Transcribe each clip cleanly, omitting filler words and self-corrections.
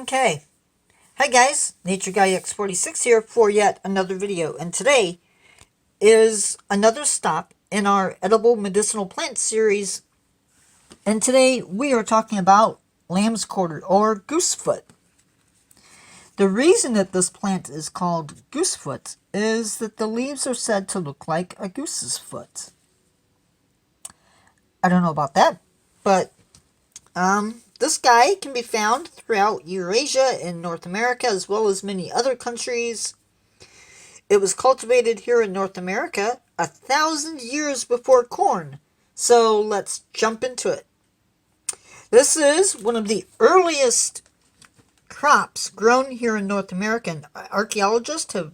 Okay. Hi guys, Nature Guy X46 here for yet another video, and today is another stop in our edible medicinal plant series, and today we are talking about lamb's quarter or goosefoot. The reason that this plant is called goosefoot is that the leaves are said to look like a goose's foot. I don't know about that, but this guy can be found throughout Eurasia and North America, as well as many other countries. It was cultivated here in North America 1,000 years before corn. So let's jump into it. This is one of the earliest crops grown here in North America, and archaeologists have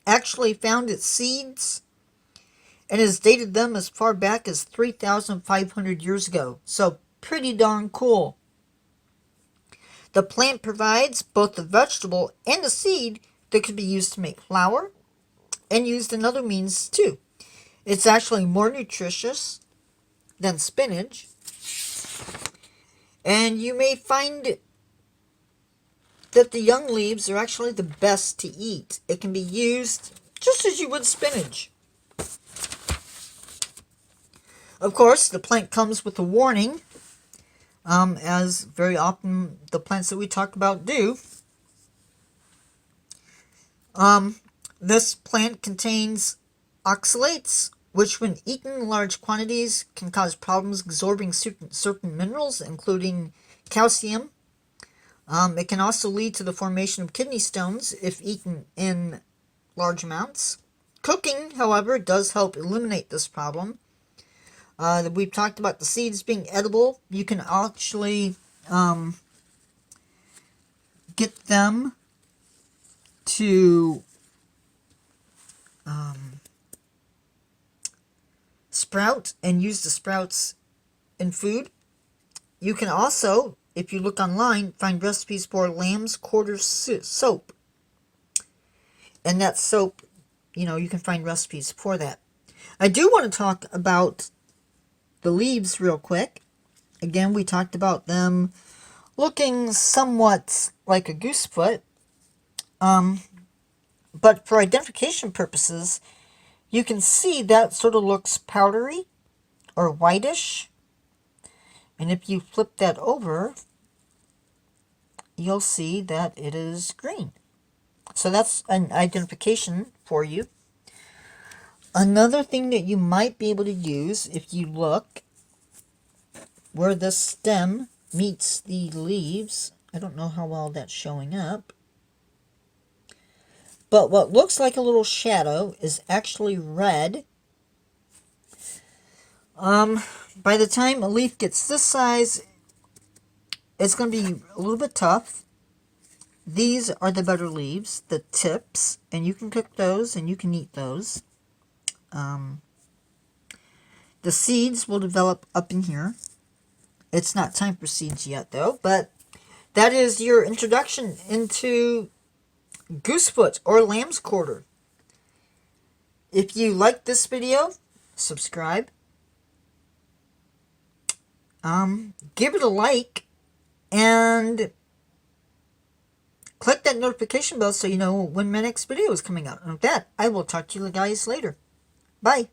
actually found its seeds and has dated them as far back as 3,500 years ago. So pretty darn cool. The plant provides both the vegetable and the seed that could be used to make flour and used in other means too. It's actually more nutritious than spinach, and you may find that the young leaves are actually the best to eat. It can be used just as you would spinach. Of course, the plant comes with a warning, as very often the plants that we talk about do. This plant contains oxalates, which when eaten in large quantities can cause problems absorbing certain minerals, including calcium. It can also lead to the formation of kidney stones if eaten in large amounts. Cooking, however, does help eliminate this problem. We've talked about the seeds being edible. You can actually get them to sprout and use the sprouts in food. You can also, if you look online, find recipes for lamb's quarter soap. And that soap, you can find recipes for that. I do want to talk about the leaves real quick. Again, we talked about them looking somewhat like a goosefoot. But for identification purposes, you can see that sort of looks powdery or whitish. And if you flip that over, you'll see that it is green. So that's an identification for you. Another thing that you might be able to use, if you look where the stem meets the leaves, I don't know how well that's showing up, but what looks like a little shadow is actually red. By the time a leaf gets this size, it's going to be a little bit tough. These are the better leaves, the tips, and you can cook those and you can eat those. The seeds will develop up in here. It's not time for seeds yet, though, but that is your introduction into goosefoot or lamb's quarter. If you like this video, subscribe. Give it a like, and click that notification bell so you know when my next video is coming out. And with that, I will talk to you guys later. Bye.